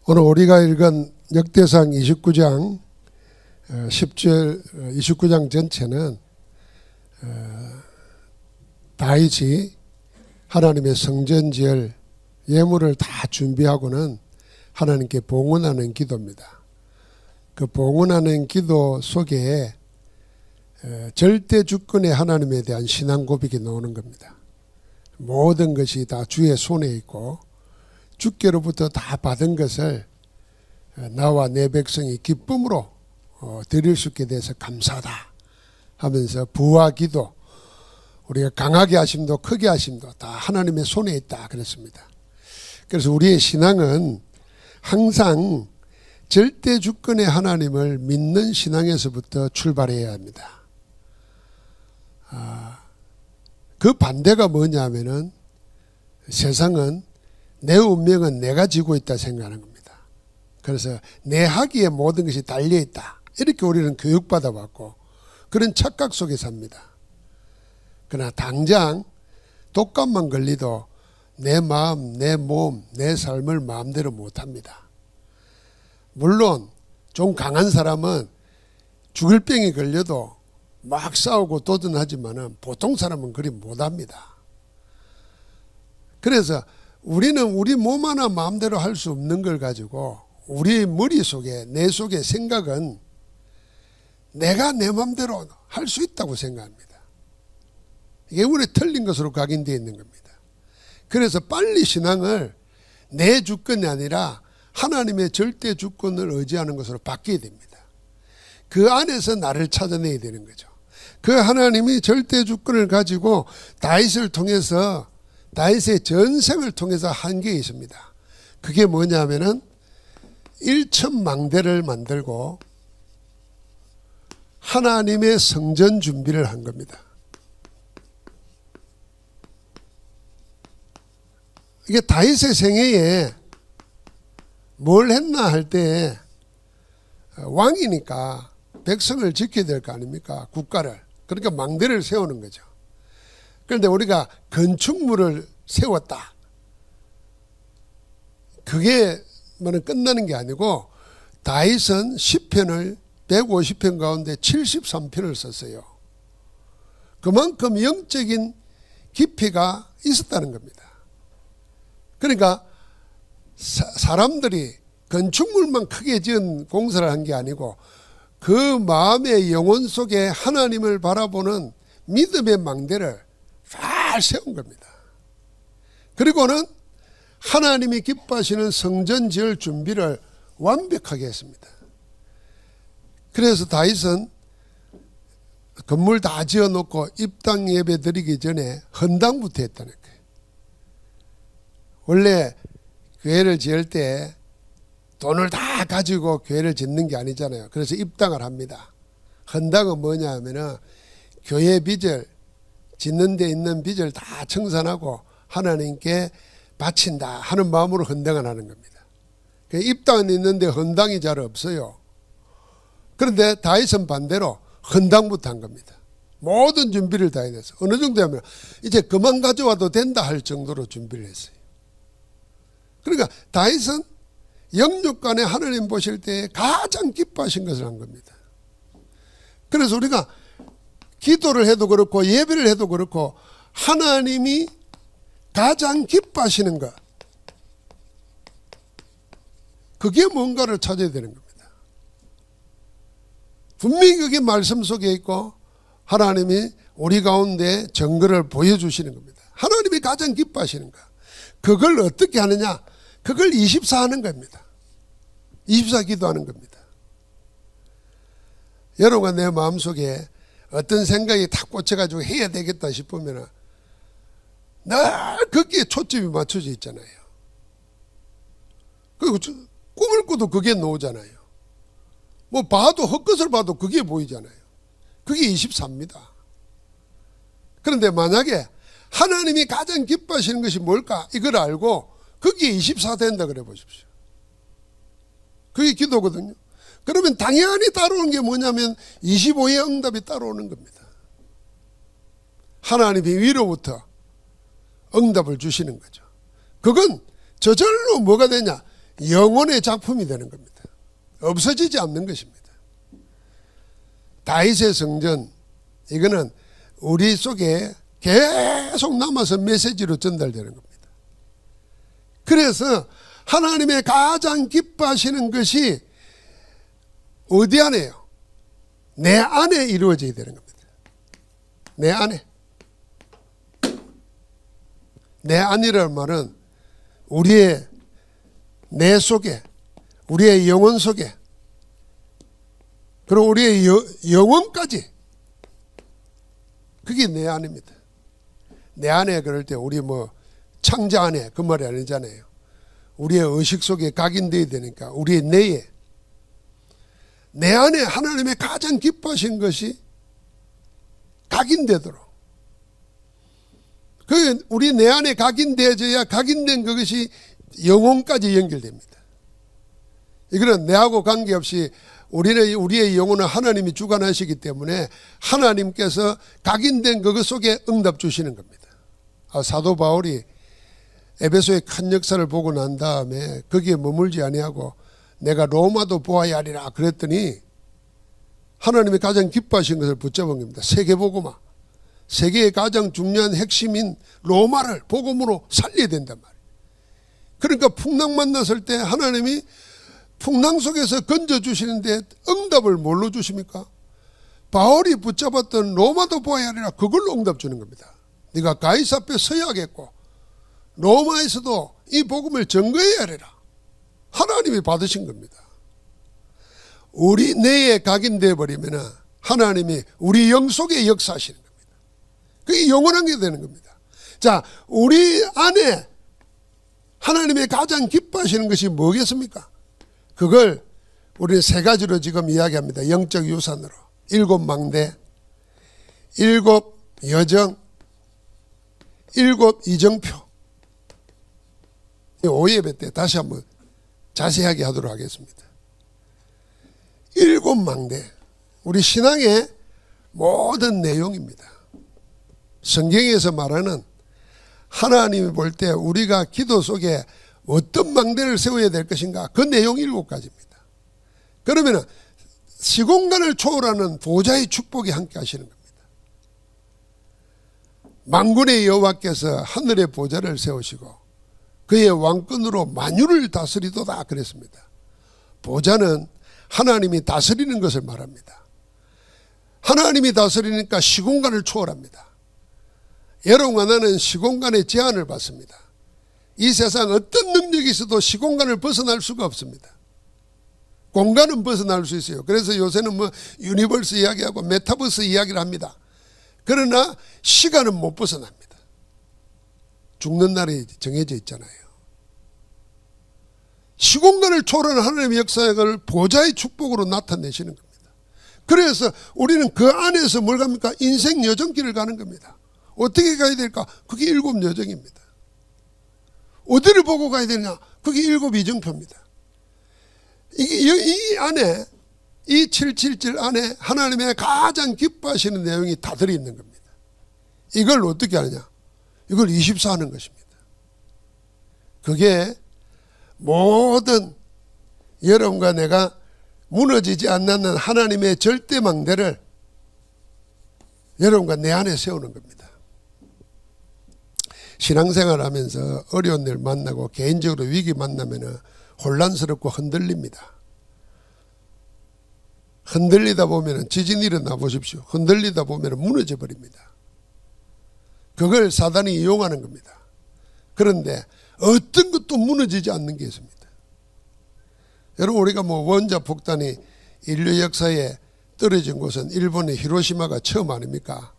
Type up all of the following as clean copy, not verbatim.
오늘 우리가 읽은 역대상 29장 10절 29장 전체는 다윗이 하나님의 성전지을 예물을 다 준비하고는 하나님께 봉헌하는 기도입니다. 그 봉헌하는 기도 속에 절대 주권의 하나님에 대한 신앙 고백이 나오는 겁니다. 모든 것이 다 주의 손에 있고 주께로부터 다 받은 것을 나와 내 백성이 기쁨으로 드릴 수 있게 돼서 감사하다 하면서 부와 기도, 우리가 강하게 하심도 크게 하심도 다 하나님의 손에 있다 그랬습니다. 그래서 우리의 신앙은 항상 절대 주권의 하나님을 믿는 신앙에서부터 출발해야 합니다. 그 반대가 뭐냐면은 세상은 내 운명은 내가 지고 있다 생각하는 겁니다. 그래서 내 하기에 모든 것이 달려있다. 이렇게 우리는 교육받아 왔고 그런 착각 속에 삽니다. 그러나 당장 독감만 걸리도 내 마음, 내 몸, 내 삶을 마음대로 못합니다. 물론 좀 강한 사람은 죽을 병이 걸려도 막 싸우고 도전하지만은 보통 사람은 그리 못합니다. 그래서 우리는 우리 몸 하나 마음대로 할 수 없는 걸 가지고 우리 머릿속에 내 속의 생각은 내가 내 마음대로 할 수 있다고 생각합니다. 이게 우리 틀린 것으로 각인되어 있는 겁니다. 그래서 빨리 신앙을 내 주권이 아니라 하나님의 절대 주권을 의지하는 것으로 바뀌어야 됩니다. 그 안에서 나를 찾아내야 되는 거죠. 그 하나님이 절대 주권을 가지고 다윗을 통해서 다윗의 전생을 통해서 한 게 있습니다. 그게 뭐냐면은 1천망대를 만들고 하나님의 성전 준비를 한 겁니다. 이게 다윗의 생애에 뭘 했나 할 때 왕이니까 백성을 지켜야 될 거 아닙니까? 국가를. 그러니까 망대를 세우는 거죠. 그런데 우리가 건축물을 세웠다. 그게 끝나는 게 아니고 다윗은 시편을 150편 가운데 73편을 썼어요. 그만큼 영적인 깊이가 있었다는 겁니다. 그러니까 사람들이 건축물만 크게 지은 공사를 한 게 아니고 그 마음의 영혼 속에 하나님을 바라보는 믿음의 망대를 잘 세운 겁니다. 그리고는 하나님이 기뻐하시는 성전 지을 준비를 완벽하게 했습니다. 그래서 다윗은 건물 다 지어놓고 입당 예배 드리기 전에 헌당부터 했다는 거예요. 원래 교회를 지을 때 돈을 다 가지고 교회를 짓는 게 아니잖아요. 그래서 입당을 합니다. 헌당은 뭐냐 하면은 교회 빚을 짓는 데 있는 빚을 다 청산하고 하나님께 바친다 하는 마음으로 헌당을 하는 겁니다. 입당은 있는데 헌당이 잘 없어요. 그런데 다윗은 반대로 헌당부터 한 겁니다. 모든 준비를 다 해서 어느 정도 하면 이제 그만 가져와도 된다 할 정도로 준비를 했어요. 그러니까 다윗은 영육간에 하나님 보실 때 가장 기뻐하신 것을 한 겁니다. 그래서 우리가 기도를 해도 그렇고 예배를 해도 그렇고 하나님이 가장 기뻐하시는 것, 그게 뭔가를 찾아야 되는 겁니다. 분명히 그게 말씀 속에 있고 하나님이 우리 가운데 증거를 보여주시는 겁니다. 하나님이 가장 기뻐하시는 것, 그걸 어떻게 하느냐, 그걸 24 하는 겁니다. 24 기도하는 겁니다. 여러분과 내 마음속에 어떤 생각이 탁 꽂혀가지고 해야 되겠다 싶으면 늘 거기에 초점이 맞춰져 있잖아요. 그리고 꿈을 꾸도 그게 나오잖아요. 뭐 봐도 헛것을 봐도 그게 보이잖아요. 그게 24입니다. 그런데 만약에 하나님이 가장 기뻐하시는 것이 뭘까 이걸 알고 거기에 24 된다 그래 보십시오. 그게 기도거든요. 그러면 당연히 따라오는 게 뭐냐면 25의 응답이 따라오는 겁니다. 하나님이 위로부터 응답을 주시는 거죠. 그건 저절로 뭐가 되냐, 영혼의 작품이 되는 겁니다. 없어지지 않는 것입니다. 다윗의 성전, 이거는 우리 속에 계속 남아서 메시지로 전달되는 겁니다. 그래서 하나님의 가장 기뻐하시는 것이 어디 안에요? 내 안에 이루어져야 되는 겁니다. 내 안에. 내 안이라는 말은 우리의 내 속에, 우리의 영혼 속에, 그리고 우리의 영혼까지, 그게 내 안입니다. 내 안에 그럴 때 우리 뭐 창자 안에 그 말이 아니잖아요. 우리의 의식 속에 각인되어야 되니까 우리의 내에, 내 안에 하나님의 가장 기뻐하신 것이 각인되도록, 그 우리 내 안에 각인되어져야 각인된 그것이 영혼까지 연결됩니다. 이거는 내하고 관계없이 우리의 영혼은 하나님이 주관하시기 때문에 하나님께서 각인된 그것 속에 응답 주시는 겁니다. 사도 바울이 에베소의 큰 역사를 보고 난 다음에 거기에 머물지 아니하고 내가 로마도 보아야 하리라 그랬더니 하나님이 가장 기뻐하신 것을 붙잡은 겁니다. 세계복음화. 세계의 가장 중요한 핵심인 로마를 복음으로 살려야 된단 말이에요. 그러니까 풍랑 만났을 때 하나님이 풍랑 속에서 건져주시는데 응답을 뭘로 주십니까? 바울이 붙잡았던 로마도 보아야 하리라, 그걸로 응답 주는 겁니다. 네가 가이사 앞에 서야겠고 로마에서도 이 복음을 증거해야 하리라. 하나님이 받으신 겁니다. 우리 내에 각인되어 버리면 하나님이 우리 영 속에 역사하시는 겁니다. 그게 영원한 게 되는 겁니다. 자, 우리 안에 하나님의 가장 기뻐하시는 것이 뭐겠습니까? 그걸 우리는 세 가지로 지금 이야기합니다. 영적 유산으로. 7 망대, 7 여정, 7 이정표. 오예배 때 다시 한번 자세하게 하도록 하겠습니다. 7 망대, 우리 신앙의 모든 내용입니다. 성경에서 말하는, 하나님이 볼 때 우리가 기도 속에 어떤 망대를 세워야 될 것인가, 그 내용 7가지입니다. 그러면 시공간을 초월하는 보좌의 축복이 함께 하시는 겁니다. 만군의 여호와께서 하늘의 보좌를 세우시고 그의 왕권으로 만유를 다스리도다 그랬습니다. 보좌는 하나님이 다스리는 것을 말합니다. 하나님이 다스리니까 시공간을 초월합니다. 여러분과 나는 시공간의 제한을 받습니다. 이 세상 어떤 능력이 있어도 시공간을 벗어날 수가 없습니다. 공간은 벗어날 수 있어요. 그래서 요새는 뭐 유니버스 이야기하고 메타버스 이야기를 합니다. 그러나 시간은 못 벗어납니다. 죽는 날이 정해져 있잖아요. 시공간을 초월하는 하나님의 역사를 보좌의 축복으로 나타내시는 겁니다. 그래서 우리는 그 안에서 뭘 갑니까? 인생 여정길을 가는 겁니다. 어떻게 가야 될까? 그게 7 여정입니다. 어디를 보고 가야 되냐? 그게 7 이정표입니다. 이 안에, 이 777 안에 하나님의 가장 기뻐하시는 내용이 다 들어있는 겁니다. 이걸 어떻게 하느냐? 이걸 24 하는 것입니다. 그게 모든 여러분과 내가 무너지지 않는 하나님의 절대망대를 여러분과 내 안에 세우는 겁니다. 신앙생활 하면서 어려운 일 만나고 개인적으로 위기 만나면 혼란스럽고 흔들립니다. 흔들리다 보면 지진 일어나 보십시오. 흔들리다 보면 무너져 버립니다. 그걸 사단이 이용하는 겁니다. 그런데 어떤 것도 무너지지 않는 게 있습니다. 여러분, 우리가 뭐 원자 폭탄이 인류 역사에 떨어진 곳은 일본의 히로시마가 처음 아닙니까?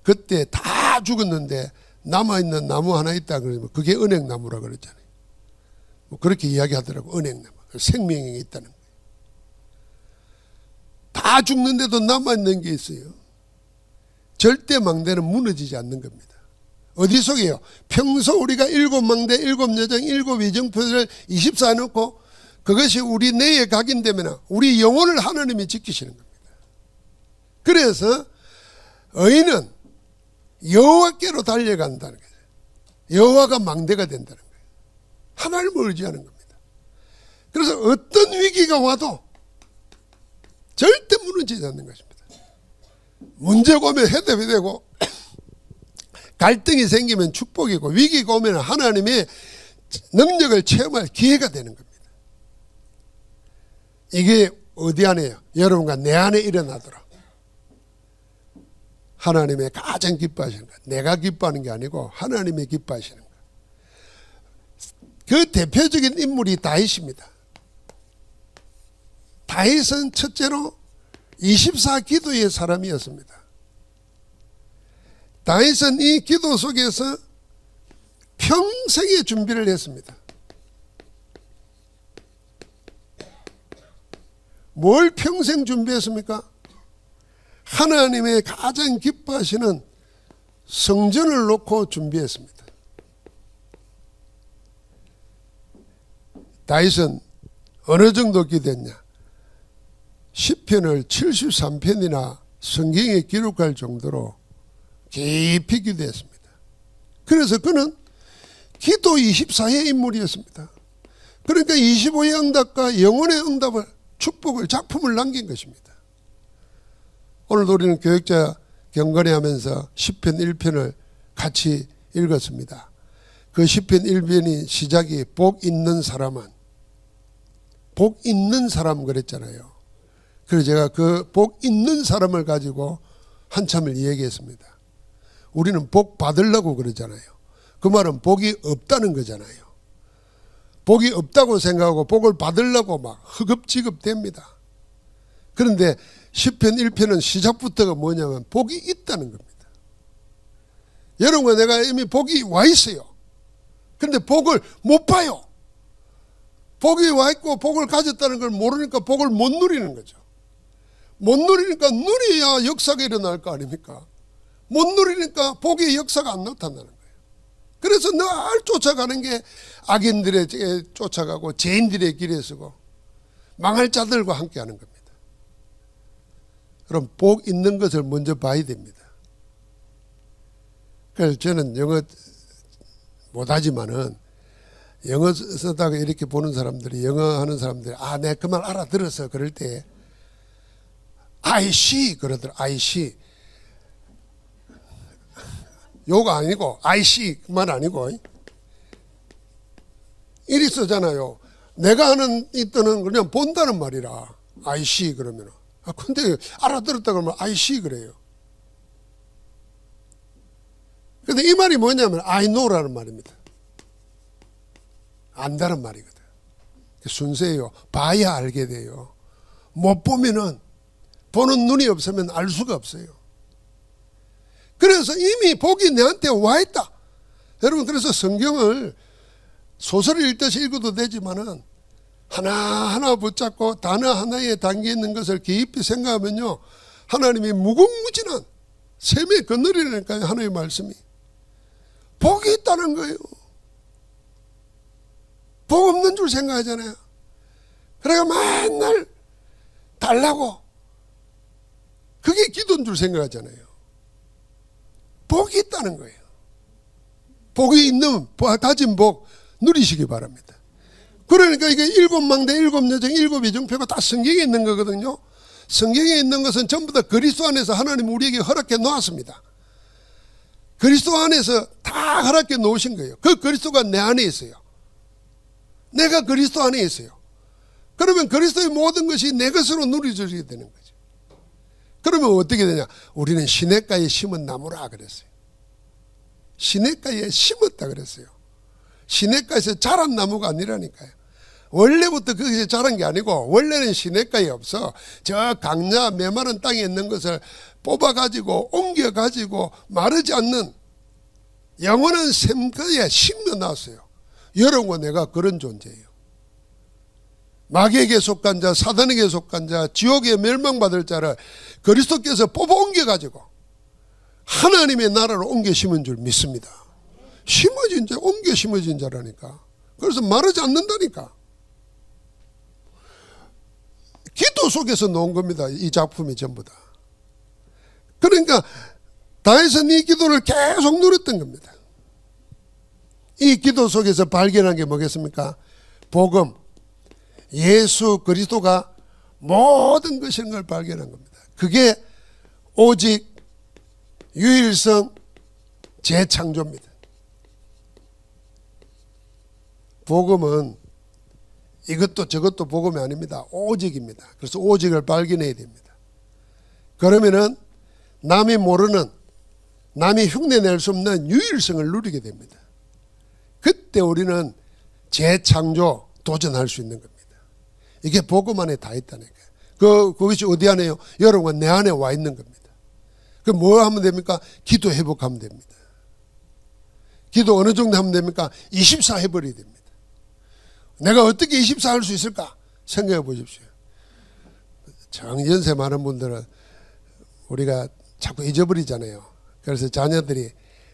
그때 다 죽었는데 남아있는 나무 하나 있다 그러면 그게 은행나무라 그랬잖아요. 뭐 그렇게 이야기하더라고. 은행나무. 생명이 있다는 거예요. 다 죽는데도 남아있는 게 있어요. 절대 망대는 무너지지 않는 겁니다. 어디 속에요? 평소 우리가 7 망대, 7 여정, 7 이정표를 24 해놓고 그것이 우리 내에 각인되면 우리 영혼을 하나님이 지키시는 겁니다. 그래서 의인은 여호와께로 달려간다는 거예요. 여호와가 망대가 된다는 거예요. 하나님을 의지하는 겁니다. 그래서 어떤 위기가 와도 절대 무너지지 않는 것입니다. 문제가 오면 해답이 되고 갈등이 생기면 축복이고 위기가 오면 하나님의 능력을 체험할 기회가 되는 겁니다. 이게 어디 안에요? 여러분과 내 안에 일어나도록 하나님의 가장 기뻐하시는 것. 내가 기뻐하는 게 아니고 하나님이 기뻐하시는 것. 그 대표적인 인물이 다윗입니다. 다윗은 첫째로 24기도의 사람이었습니다. 다윗은 이 기도 속에서 평생의 준비를 했습니다. 뭘 평생 준비했습니까? 하나님의 가장 기뻐하시는 성전을 놓고 준비했습니다. 다윗은 어느 정도 기도했냐? 시편을 73편이나 성경에 기록할 정도로 깊이 기도했습니다. 그래서 그는 기도 24의 인물이었습니다. 그러니까 25의 응답과 영혼의 응답을 축복을 작품을 남긴 것입니다. 오늘도 우리는 교역자 경건회 하면서 시편 1편을 같이 읽었습니다. 그 시편 1편이 시작이 복 있는 사람은 복 있는 사람 그랬잖아요. 그래서 제가 그 복 있는 사람을 가지고 한참을 얘기했습니다. 우리는 복 받으려고 그러잖아요. 그 말은 복이 없다는 거잖아요. 복이 없다고 생각하고 복을 받으려고 막 허겁지겁 됩니다. 그런데 시편 1편은 시작부터가 뭐냐면 복이 있다는 겁니다. 여러분과 내가 이미 복이 와 있어요. 그런데 복을 못 봐요. 복이 와 있고 복을 가졌다는 걸 모르니까 복을 못 누리는 거죠. 못 누리니까 누려야 역사가 일어날 거 아닙니까? 못 누리니까 복의 역사가 안 나타나는 거예요. 그래서 늘 쫓아가는 게 악인들의 쫓아가고 죄인들의 길에 서고 망할 자들과 함께하는 겁니다. 그럼 복 있는 것을 먼저 봐야 됩니다. 그래서 저는 영어 못하지만은 영어 쓰다가 이렇게 보는 사람들이 영어 하는 사람들이 내가 그 말 알아들어서 그럴 때 I see 그러더라. I see 요가 아니고 I see 그 말 아니고 이리 쓰잖아요. 내가 하는 이때는 그냥 본다는 말이라 I see 그러면 근데 알아들었다 그러면 I see 그래요. 근데 이 말이 뭐냐면 I know라는 말입니다. 안다는 말이거든. 순서예요. 봐야 알게 돼요. 못 보면은 보는 눈이 없으면 알 수가 없어요. 그래서 이미 복이 내한테 와 있다. 여러분 그래서 성경을 소설을 읽듯이 읽어도 되지만은 하나하나 붙잡고 단어 하나에 담겨 있는 것을 깊이 생각하면요. 하나님이 무궁무진한 샘의 그늘이라니까요. 하나님의 말씀이. 복이 있다는 거예요. 복 없는 줄 생각하잖아요. 그래가 맨날 달라고 그게 기도인 줄 생각하잖아요. 복이 있다는 거예요. 복이 있는 가진 복 누리시기 바랍니다. 그러니까 이게 7망대 7여정 7이정표가 다 성경에 있는 거거든요. 성경에 있는 것은 전부 다 그리스도 안에서 하나님 우리에게 허락해 놓았습니다. 그리스도 안에서 다 허락해 놓으신 거예요. 그 그리스도가 내 안에 있어요. 내가 그리스도 안에 있어요. 그러면 그리스도의 모든 것이 내 것으로 누려지게 되는 거죠. 그러면 어떻게 되냐? 우리는 시냇가에 심은 나무라 그랬어요. 시냇가에 심었다 그랬어요. 시냇가에서 자란 나무가 아니라니까요. 원래부터 거기서 자란 게 아니고 원래는 시냇가에 없어. 저 강야 메마른 땅에 있는 것을 뽑아가지고 옮겨가지고 마르지 않는 영원한 샘가에 심겨놨어요. 여러분과 내가 그런 존재예요. 마귀에게 속한 자, 사단에게 속한 자, 지옥에 멸망받을 자를 그리스도께서 뽑아 옮겨가지고 하나님의 나라로 옮겨 심은 줄 믿습니다. 심어진 자, 옮겨 심어진 자라니까. 그래서 마르지 않는다니까. 기도 속에서 놓은 겁니다. 이 작품이 전부 다. 그러니까 다윗은 이 기도를 계속 누렸던 겁니다. 이 기도 속에서 발견한 게 뭐겠습니까? 복음. 예수 그리스도가 모든 것인 걸 발견한 겁니다. 그게 오직 유일성 재창조입니다. 복음은 이것도 저것도 복음이 아닙니다. 오직입니다. 그래서 오직을 발견해야 됩니다. 그러면은 남이 모르는, 남이 흉내낼 수 없는 유일성을 누리게 됩니다. 그때 우리는 재창조 도전할 수 있는 겁니다. 이게 복음 안에 다 있다니까요. 그것이 어디 안에요? 여러분 내 안에 와 있는 겁니다. 그럼 뭐 하면 됩니까? 기도 회복하면 됩니다. 기도 어느 정도 하면 됩니까? 24 해버려야 됩니다. 내가 어떻게 24 할 수 있을까? 생각해 보십시오. 정연세 많은 분들은 우리가 자꾸 잊어버리잖아요. 그래서 자녀들이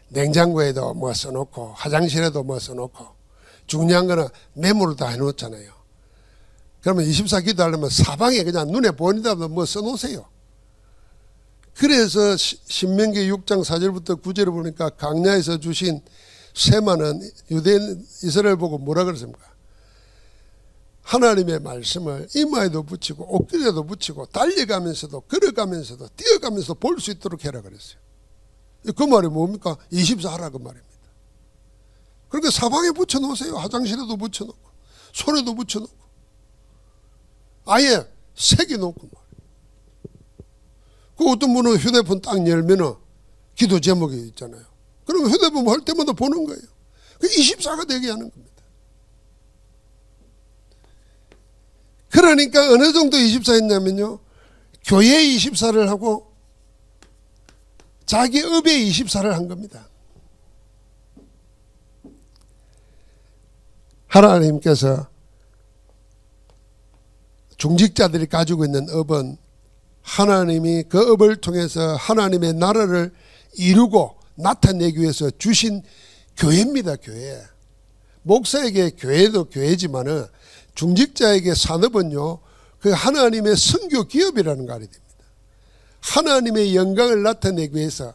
냉장고에도 뭐 써놓고 화장실에도 뭐 써놓고 중요한 거는 메모를 다 해놓잖아요. 그러면 24 기도하려면 사방에 그냥 눈에 보인다고 뭐 써놓으세요. 그래서 신명기 6장 4절부터 9절을 보니까 강야에서 주신 세마는 유대인 이스라엘 보고 뭐라 그랬습니까? 하나님의 말씀을 이마에도 붙이고 옷깃에도 붙이고 달려가면서도 걸어가면서도 뛰어가면서 볼 수 있도록 해라 그랬어요. 그 말이 뭡니까? 24 하라 그 말입니다. 그러니까 사방에 붙여놓으세요. 화장실에도 붙여놓고 손에도 붙여놓고 아예 새겨놓고 말이에요. 그 어떤 분은 휴대폰 딱 열면은 기도 제목이 있잖아요. 그러면 휴대폰 할 때마다 보는 거예요. 그 24가 되게 하는 겁니다. 그러니까 어느 정도 24 했냐면요. 교회 24를 하고 자기 업에 24를 한 겁니다. 하나님께서 중직자들이 가지고 있는 업은 하나님이 그 업을 통해서 하나님의 나라를 이루고 나타내기 위해서 주신 교회입니다. 교회. 목사에게 교회도 교회지만은 중직자에게 산업은요, 그 하나님의 선교 기업이라는 거 알아야 됩니다. 하나님의 영광을 나타내기 위해서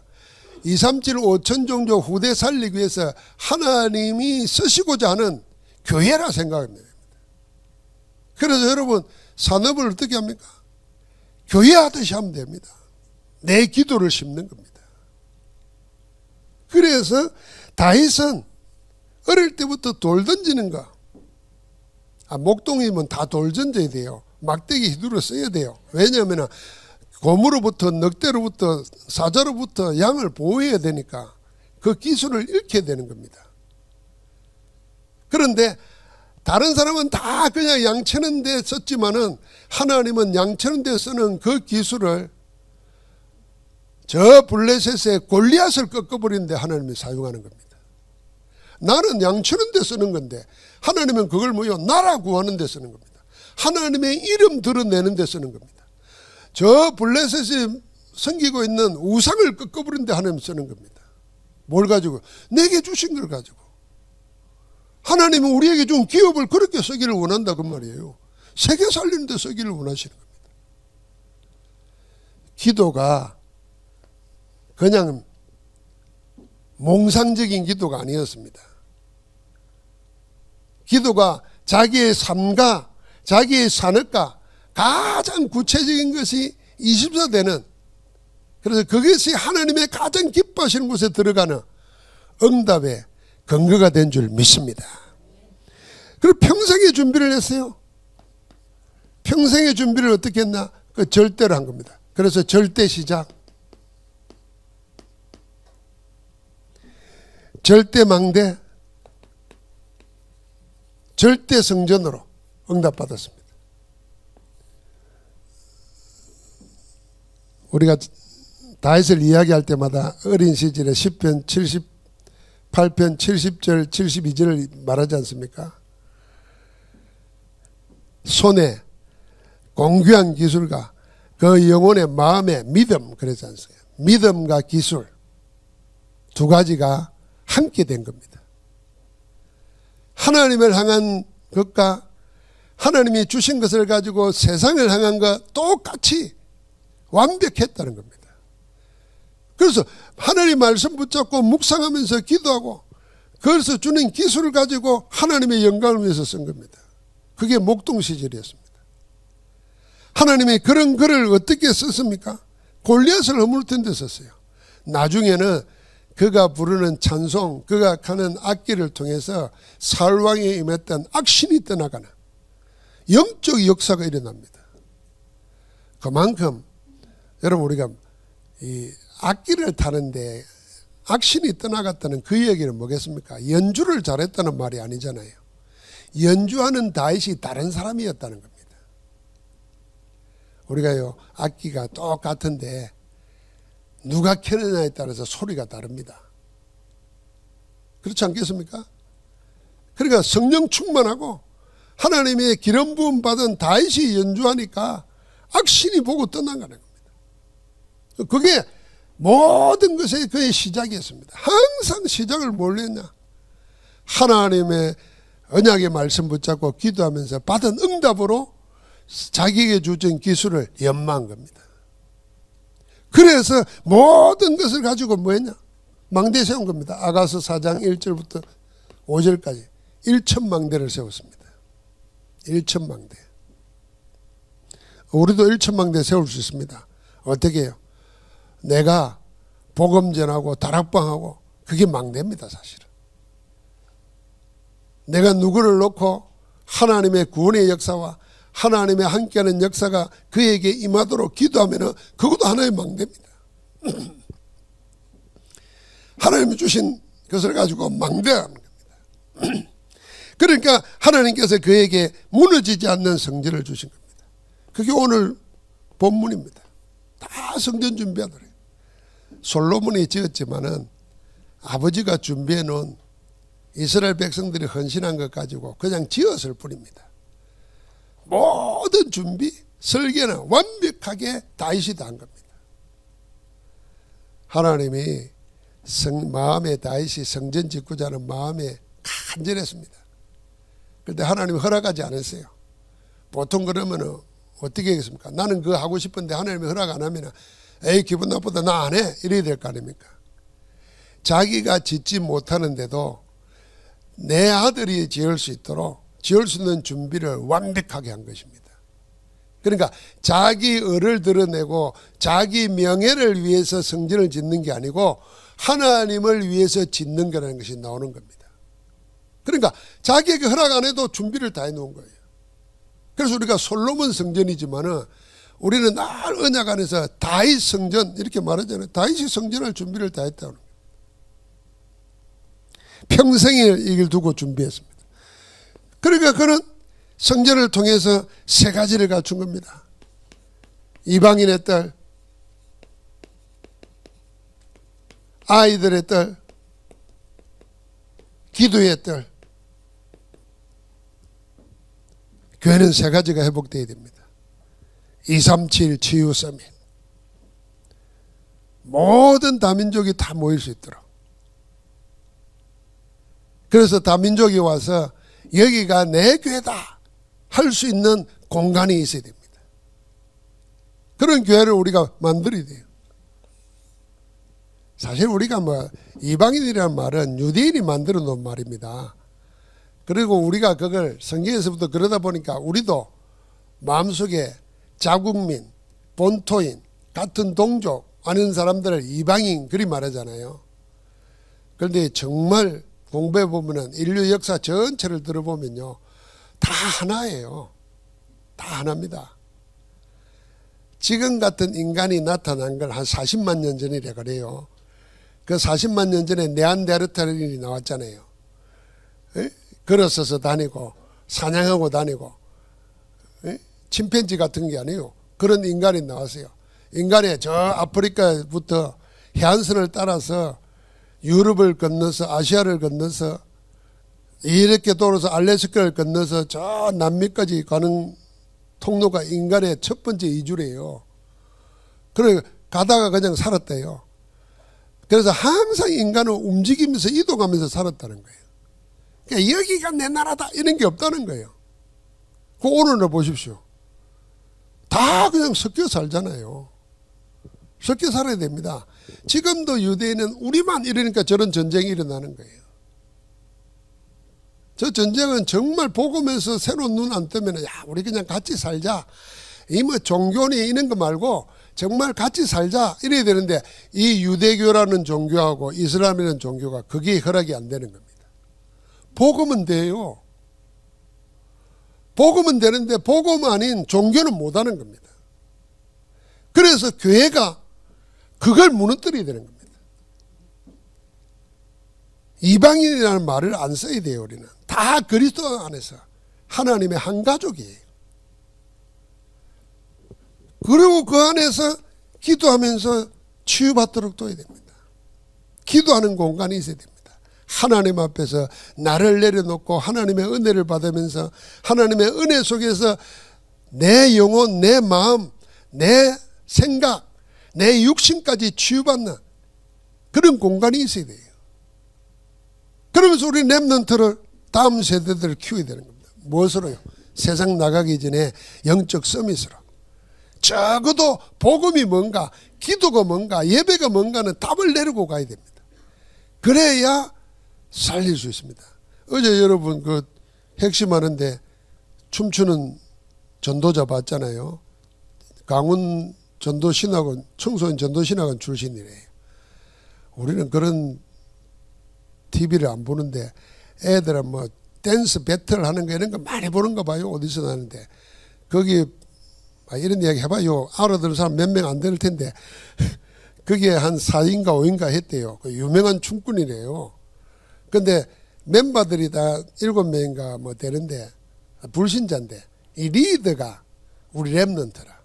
2, 3, 7, 5천 종족 후대 살리기 위해서 하나님이 쓰시고자 하는 교회라 생각합니다. 그래서 여러분 산업을 어떻게 합니까? 교회 하듯이 하면 됩니다. 내 기도를 심는 겁니다. 그래서 다윗은 어릴 때부터 돌 던지는 거, 목동이면 다 돌 던져야 돼요. 막대기 휘두르 써야 돼요. 왜냐하면 곰으로부터 늑대로부터 사자로부터 양을 보호해야 되니까 그 기술을 잃게 되는 겁니다. 그런데 다른 사람은 다 그냥 양 치는 데 썼지만은 하나님은 양 치는 데 쓰는 그 기술을 저 블레셋의 골리앗을 꺾어버리는데 하나님이 사용하는 겁니다. 나는 양 치는 데 쓰는 건데 하나님은 그걸 뭐요? 나라 구하는 데 쓰는 겁니다. 하나님의 이름 드러내는 데 쓰는 겁니다. 저 블레셋이 섬기고 있는 우상을 꺾어버리는 데 하나님 쓰는 겁니다. 뭘 가지고? 내게 주신 걸 가지고. 하나님은 우리에게 준 기업을 그렇게 쓰기를 원한다 그 말이에요. 세계 살리는 데 쓰기를 원하시는 겁니다. 기도가 그냥 몽상적인 기도가 아니었습니다. 기도가 자기의 삶과 자기의 산업과 가장 구체적인 것이 24되는, 그래서 그것이 하나님의 가장 기뻐하시는 곳에 들어가는 응답의 근거가 된 줄 믿습니다. 그리고 평생의 준비를 했어요. 평생의 준비를 어떻게 했나? 그 절대로 한 겁니다. 그래서 절대 시작, 절대 망대, 절대 성전으로 응답받았습니다. 우리가 다윗을 이야기할 때마다 어린 시절에 10편 78편 70절 72절을 말하지 않습니까? 손에 공귀한 기술과 그 영혼의 마음의 믿음, 그러지 않습니까? 믿음과 기술 두 가지가 함께 된 겁니다. 하나님을 향한 것과 하나님이 주신 것을 가지고 세상을 향한 것 똑같이 완벽했다는 겁니다. 그래서 하나님 말씀 붙잡고 묵상하면서 기도하고, 그래서 주는 기술을 가지고 하나님의 영광을 위해서 쓴 겁니다. 그게 목동 시절이었습니다. 하나님이 그런 글을 어떻게 썼습니까? 골리앗을 허물던 데 썼어요. 나중에는 그가 부르는 찬송, 그가 하는 악기를 통해서 사울왕에 임했던 악신이 떠나가는 영적 역사가 일어납니다. 그만큼 여러분 우리가 이 악기를 타는데 악신이 떠나갔다는 그 얘기는 뭐겠습니까? 연주를 잘했다는 말이 아니잖아요. 연주하는 다윗이 다른 사람이었다는 겁니다. 우리가요 악기가 똑같은데 누가 켜느냐에 따라서 소리가 다릅니다. 그렇지 않겠습니까? 그러니까 성령 충만하고 하나님의 기름 부음 받은 다윗이 연주하니까 악신이 보고 떠나가는 겁니다. 그게 모든 것의 그의 시작이었습니다. 항상 시작을 뭘로 했냐? 하나님의 언약의 말씀 붙잡고 기도하면서 받은 응답으로 자기에게 주어진 기술을 연마한 겁니다. 그래서 모든 것을 가지고 뭐 했냐? 망대 세운 겁니다. 아가서 4장 1절부터 5절까지 1천망대를 세웠습니다. 1천망대. 우리도 1천망대 세울 수 있습니다. 어떻게 해요? 내가 복음 전하고 다락방하고 그게 망대입니다. 사실은. 내가 누구를 놓고 하나님의 구원의 역사와 하나님의 함께하는 역사가 그에게 임하도록 기도하면 그것도 하나의 망대입니다. 하나님이 주신 것을 가지고 망대하는 겁니다. 그러니까 하나님께서 그에게 무너지지 않는 성전을 주신 겁니다. 그게 오늘 본문입니다. 다 성전 준비하더래요. 솔로몬이 지었지만은 아버지가 준비해 놓은 이스라엘 백성들이 헌신한 것 가지고 그냥 지었을 뿐입니다. 모든 준비, 설계는 완벽하게 다윗이 다 한 겁니다. 하나님이 마음에 다윗이 성전 짓고자 하는 마음에 간절했습니다. 그런데 하나님이 허락하지 않았어요. 보통 그러면 어떻게 하겠습니까? 나는 그거 하고 싶은데 하나님이 허락 안 하면 에이 기분 나쁘다 나 안 해 이래야 될 거 아닙니까? 자기가 짓지 못하는데도 내 아들이 지을 수 있도록 지을 수 있는 준비를 완벽하게 한 것입니다. 그러니까 자기 의를 드러내고 자기 명예를 위해서 성전을 짓는 게 아니고 하나님을 위해서 짓는 거라는 것이 나오는 겁니다. 그러니까 자기에게 허락 안 해도 준비를 다 해놓은 거예요. 그래서 우리가 솔로몬 성전이지만은 우리는 늘 언약 안에서 다윗 성전 이렇게 말하잖아요. 다윗이 성전할 준비를 다 했다는 거예요. 평생을 이 길 두고 준비했습니다. 그러니까 그는 성전을 통해서 세 가지를 갖춘 겁니다. 이방인의 딸, 아이들의 딸, 기도의 딸. 교회는 세 가지가 회복되어야 됩니다. 237 치유 서밋. 모든 다민족이 다 모일 수 있도록. 그래서 다민족이 와서 여기가 내 교회다 할 수 있는 공간이 있어야 됩니다. 그런 교회를 우리가 만들어야 돼요. 사실 우리가 뭐 이방인이라는 말은 유대인이 만들어 놓은 말입니다. 그리고 우리가 그걸 성경에서부터 그러다 보니까 우리도 마음속에 자국민, 본토인, 같은 동족 아는 사람들을 이방인 그리 말하잖아요. 그런데 정말 공부해 보면은 인류 역사 전체를 들어보면요, 다 하나예요. 다 하나입니다. 지금 같은 인간이 나타난 걸 한 40만 년 전이래 그래요. 그 40만 년 전에 네안데르탈인이 나왔잖아요. 에? 걸어서서 다니고 사냥하고 다니고 에? 침팬지 같은 게 아니에요. 그런 인간이 나왔어요. 인간이 저 아프리카부터 해안선을 따라서 유럽을 건너서 아시아를 건너서 이렇게 돌아서 알래스카를 건너서 저 남미까지 가는 통로가 인간의 첫 번째 이주래요. 그래 가다가 그냥 살았대요. 그래서 항상 인간은 움직이면서 이동하면서 살았다는 거예요. 그러니까 여기가 내 나라다 이런 게 없다는 거예요. 그 오늘을 보십시오. 다 그냥 섞여 살잖아요. 섞여 살아야 됩니다. 지금도 유대인은 우리만 이러니까 저런 전쟁이 일어나는 거예요. 저 전쟁은 정말 복음에서 새로운 눈 안 뜨면 야 우리 그냥 같이 살자. 이 뭐 종교니 이런 거 말고 정말 같이 살자 이래야 되는데 이 유대교라는 종교하고 이슬람이라는 종교가 그게 허락이 안 되는 겁니다. 복음은 돼요. 복음은 되는데 복음 아닌 종교는 못하는 겁니다. 그래서 교회가 그걸 무너뜨려야 되는 겁니다. 이방인이라는 말을 안 써야 돼요. 우리는 다 그리스도 안에서 하나님의 한 가족이에요. 그리고 그 안에서 기도하면서 치유받도록 둬야 됩니다. 기도하는 공간이 있어야 됩니다. 하나님 앞에서 나를 내려놓고 하나님의 은혜를 받으면서 하나님의 은혜 속에서 내 영혼, 내 마음, 내 생각, 내 육신까지 치유받는 그런 공간이 있어야 돼요. 그러면서 우리 렘넌트를 다음 세대들을 키워야 되는 겁니다. 무엇으로요? 세상 나가기 전에 영적 서밋으로. 적어도 복음이 뭔가, 기도가 뭔가, 예배가 뭔가는 답을 내리고 가야 됩니다. 그래야 살릴 수 있습니다. 어제 여러분 그 핵심하는데 춤추는 전도자 봤잖아요. 강원 전도신학원, 청소년 전도신학원 출신이래요. 우리는 그런 TV를 안 보는데 애들은 뭐 댄스 배틀 하는 거 이런 거 많이 보는가 봐요. 어디서 나는데 거기 이런 이야기 해봐요. 알아들은 사람 몇 명 안 될 텐데 그게 한 4인가 5인가 했대요. 그 유명한 춤꾼이래요. 근데 멤버들이 다 7명인가 뭐 되는데 불신자인데 이 리더가 우리 렘넌트라.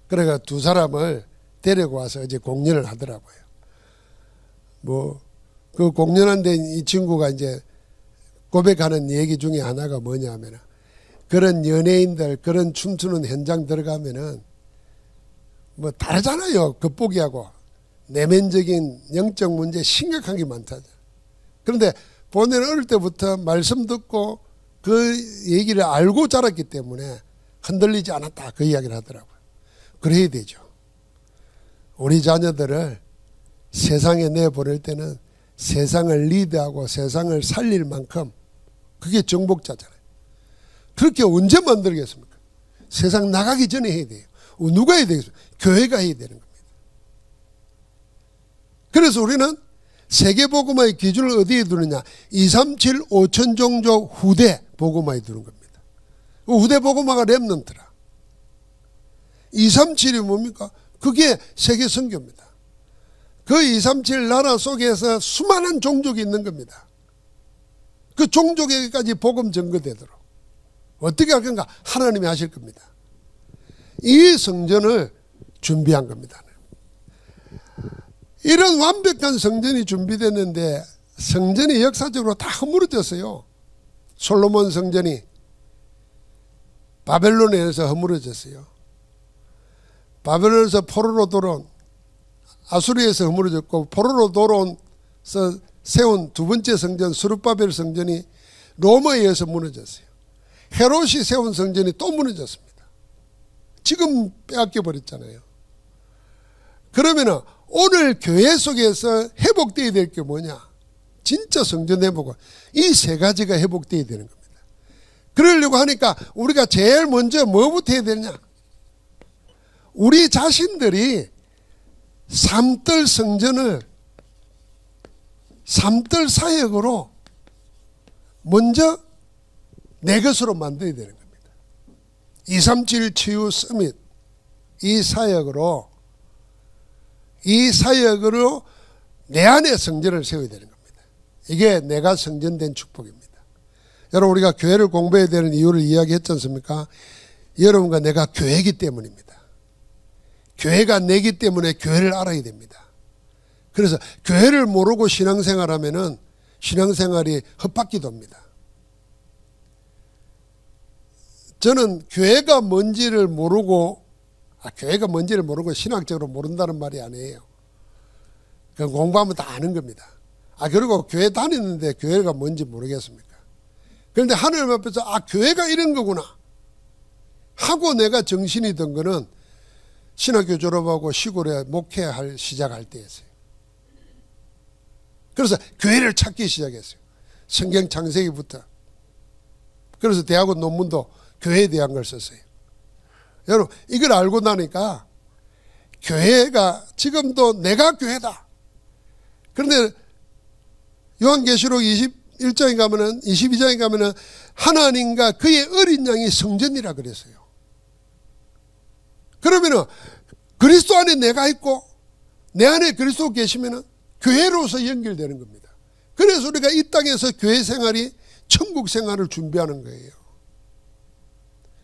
그래가 두 사람을 데리고 와서 이제 공연을 하더라고요. 뭐 그 공연한데 이 친구가 이제 고백하는 얘기 중에 하나가 뭐냐면은 그런 연예인들 그런 춤추는 현장 들어가면은 뭐 다르잖아요. 겉보기하고 내면적인 영적 문제 심각한 게 많다. 그런데 본인은 어릴 때부터 말씀 듣고 그 얘기를 알고 자랐기 때문에 흔들리지 않았다. 그 이야기를 하더라고요. 그래야 되죠. 우리 자녀들을 세상에 내보낼 때는 세상을 리드하고 세상을 살릴 만큼 그게 정복자잖아요. 그렇게 언제 만들겠습니까? 세상 나가기 전에 해야 돼요. 누가 해야 되겠습니까? 교회가 해야 되는 겁니다. 그래서 우리는 세계복음화의 기준을 어디에 두느냐? 237 5천종족 후대 복음화에 두는 겁니다. 후대 복음화가 렘넌트라. 237이 뭡니까? 그게 세계 선교입니다. 그 237 나라 속에서 수많은 종족이 있는 겁니다. 그 종족에게까지 복음 전거되도록 어떻게 할 건가? 하나님이 하실 겁니다. 이 성전을 준비한 겁니다. 이런 완벽한 성전이 준비됐는데 성전이 역사적으로 다 허물어졌어요. 솔로몬 성전이 바벨론에서 허물어졌어요. 바벨론에서 포로로 돌아온 아수리에서 허물어졌고 포로로 돌아온서 세운 두 번째 성전 스룹바벨 성전이 로마에 의해서 무너졌어요. 헤롯이 세운 성전이 또 무너졌습니다. 지금 빼앗겨 버렸잖아요. 그러면 오늘 교회 속에서 회복되어야 될 게 뭐냐? 진짜 성전 회복은 이 세 가지가 회복되어야 되는 겁니다. 그러려고 하니까 우리가 제일 먼저 뭐부터 해야 되느냐? 우리 자신들이 삼들 성전을 삼들 사역으로 먼저 내 것으로 만들어야 되는 겁니다. 237 치유 서밋 이 사역으로 내 안에 성전을 세워야 되는 겁니다. 이게 내가 성전된 축복입니다. 여러분 우리가 교회를 공부해야 되는 이유를 이야기했지 않습니까? 여러분과 내가 교회이기 때문입니다. 교회가 내기 때문에 교회를 알아야 됩니다. 그래서 교회를 모르고 신앙생활하면은 신앙생활이 헛바퀴 돕니다. 저는 교회가 뭔지를 모르고 신학적으로 모른다는 말이 아니에요. 그냥 공부하면 다 아는 겁니다. 그리고 교회 다니는데 교회가 뭔지 모르겠습니까? 그런데 하나님 앞에서 교회가 이런 거구나 하고 내가 정신이 든 거는 신학교 졸업하고 시골에 목회할 시작할 때였어요. 그래서 교회를 찾기 시작했어요. 성경 창세기부터. 그래서 대학원 논문도 교회에 대한 걸 썼어요. 여러분 이걸 알고 나니까 교회가 지금도 내가 교회다. 그런데 요한계시록 21장에 가면은 22장에 가면은 하나님과 그의 어린 양이 성전이라 그랬어요. 그러면은 그리스도 안에 내가 있고 내 안에 그리스도 계시면은 교회로서 연결되는 겁니다. 그래서 우리가 이 땅에서 교회 생활이 천국 생활을 준비하는 거예요.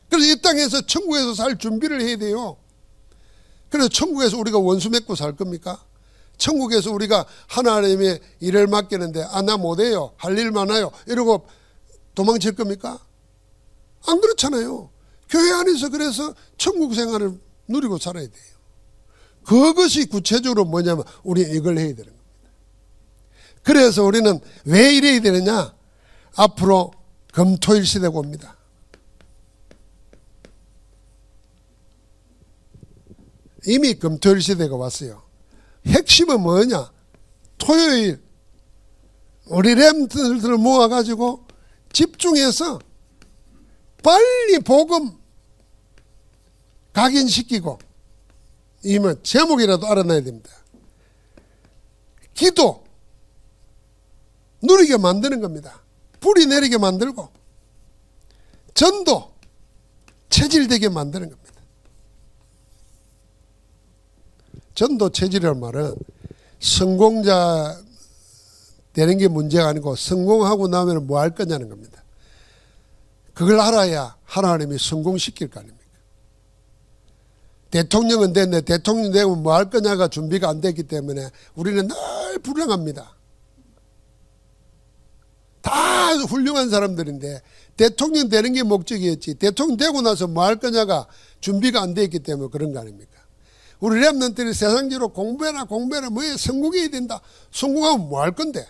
그래서 이 땅에서 천국에서 살 준비를 해야 돼요. 그래서 천국에서 우리가 원수 맺고 살 겁니까? 천국에서 우리가 하나님의 일을 맡기는데 나 못해요. 할 일 많아요. 이러고 도망칠 겁니까? 안 그렇잖아요. 교회 안에서 그래서 천국 생활을 누리고 살아야 돼요. 그것이 구체적으로 뭐냐면 우리 이걸 해야 되는 겁니다. 그래서 우리는 왜 이래야 되느냐? 앞으로 금토일 시대가 옵니다. 이미 금토일 시대가 왔어요. 핵심은 뭐냐? 토요일 우리 렘들을 모아가지고 집중해서 빨리 복음 각인시키고 이면 제목이라도 알아놔야 됩니다. 기도 누리게 만드는 겁니다. 불이 내리게 만들고 전도 체질되게 만드는 겁니다. 전도 체질이라는 말은 성공자 되는 게 문제가 아니고 성공하고 나면 뭐 할 거냐는 겁니다. 그걸 알아야 하나님이 성공시킬 거 아닙니까? 대통령은 됐는데 대통령 되면 뭐 할 거냐가 준비가 안 됐기 때문에 우리는 늘 불행합니다. 다 훌륭한 사람들인데 대통령 되는 게 목적이었지 대통령 되고 나서 뭐 할 거냐가 준비가 안 됐기 때문에 그런 거 아닙니까? 우리 랩런들이 세상적으로 공부해라 뭐에 성공해야 된다. 성공하면 뭐 할 건데?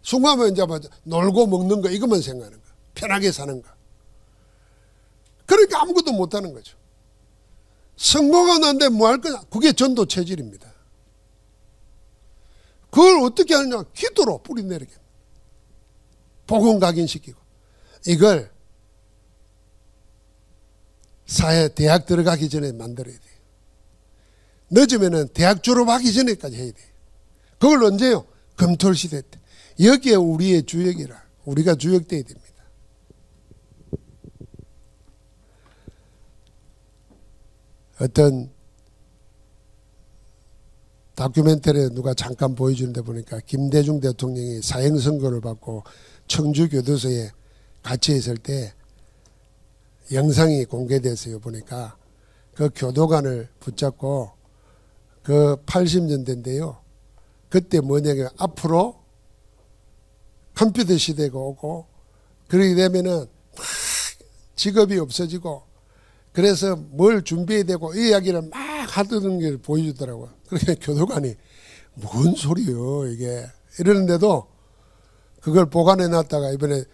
성공하면 이제 놀고 먹는 거 이것만 생각하는 거. 편하게 사는 거. 그러니까 아무것도 못하는 거죠. 성공하는데 뭐 할 거냐? 그게 전도 체질입니다. 그걸 어떻게 하느냐? 기도로 뿌리 내리게. 복음 각인시키고. 이걸 사회 대학 들어가기 전에 만들어야 돼요. 늦으면은 대학 졸업하기 전에까지 해야 돼요. 그걸 언제요? 금토일 시대 때. 여기에 우리의 주역이라. 우리가 주역돼야 됩니다. 어떤 다큐멘터리에 누가 잠깐 보여주는데 보니까 김대중 대통령이 사형선고를 받고 청주교도소에 갇혀 있을 때 영상이 공개됐어요. 보니까 그 교도관을 붙잡고 그 80년대인데요. 그때 뭐냐면 앞으로 컴퓨터 시대가 오고 그러게 되면은 막 직업이 없어지고 그래서 뭘 준비해야 되고 이 이야기를 막 하던 걸 보여주더라고요. 그러니까 교도관이 뭔 소리요 이게 이러는데도 그걸 보관해 놨다가 이번에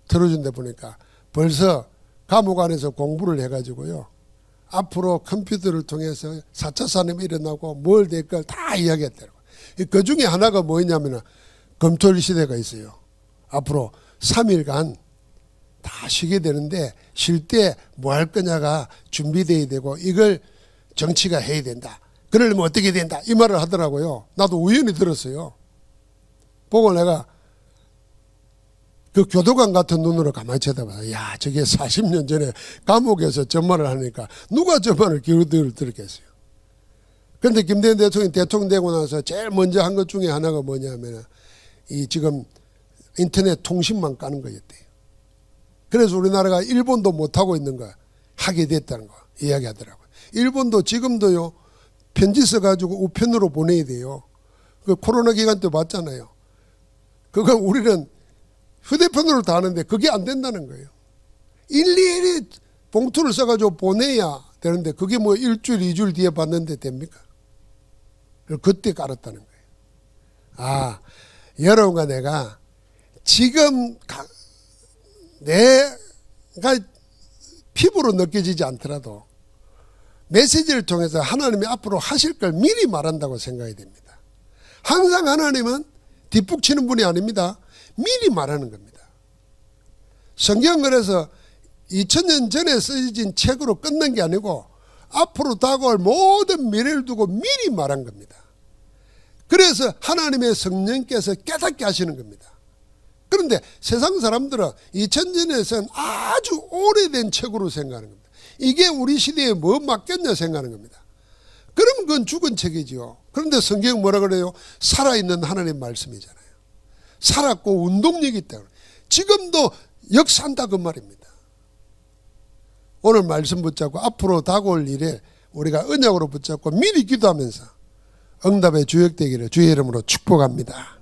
들어준데 보니까 벌써 감옥 안에서 공부를 해가지고요. 앞으로 컴퓨터를 통해서 4차 산업이 일어나고 뭘 될 걸 다 이야기했더라고요. 그 중에 하나가 뭐였냐면 금토일 시대가 있어요. 앞으로 3일간 다 쉬게 되는데 쉴 때 뭐 할 거냐가 준비돼야 되고 이걸 정치가 해야 된다. 그러려면 어떻게 된다. 이 말을 하더라고요. 나도 우연히 들었어요. 보고 내가 그 교도관 같은 눈으로 가만히 쳐다봐요. 야, 저게 40년 전에 감옥에서 저 말을 하니까 누가 저 말을 들었겠어요. 그런데 김대중 대통령이 대통령 되고 나서 제일 먼저 한 것 중에 하나가 뭐냐면 이 지금 인터넷 통신망 까는 거였대요. 그래서 우리나라가 일본도 못하고 있는 거 하게 됐다는 거 이야기하더라고요. 일본도 지금도요 편지 써가지고 우편으로 보내야 돼요. 그 코로나 기간 때 봤잖아요. 그거 우리는 휴대폰으로 다 하는데 그게 안 된다는 거예요. 일일이 봉투를 써가지고 보내야 되는데 그게 뭐 일주일, 2주일 뒤에 받는데 됩니까? 그때 깔았다는 거예요. 아, 여러분과 내가 지금 내가 피부로 느껴지지 않더라도 메시지를 통해서 하나님이 앞으로 하실 걸 미리 말한다고 생각이 됩니다. 항상 하나님은 뒷북치는 분이 아닙니다. 미리 말하는 겁니다. 성경은 그래서 2000년 전에 쓰여진 책으로 끝난 게 아니고 앞으로 다가올 모든 미래를 두고 미리 말한 겁니다. 그래서 하나님의 성령께서 깨닫게 하시는 겁니다. 그런데 세상 사람들은 2000년에서는 아주 오래된 책으로 생각하는 겁니다. 이게 우리 시대에 뭐 맡겼냐 생각하는 겁니다. 그러면 그건 죽은 책이지요. 그런데 성경은 뭐라 그래요? 살아있는 하나님 말씀이잖아요. 살았고 운동력이 있다. 지금도 역사한다 그 말입니다. 오늘 말씀 붙잡고 앞으로 다가올 일에 우리가 언약으로 붙잡고 미리 기도하면서 응답의 주역되기를 주의 이름으로 축복합니다.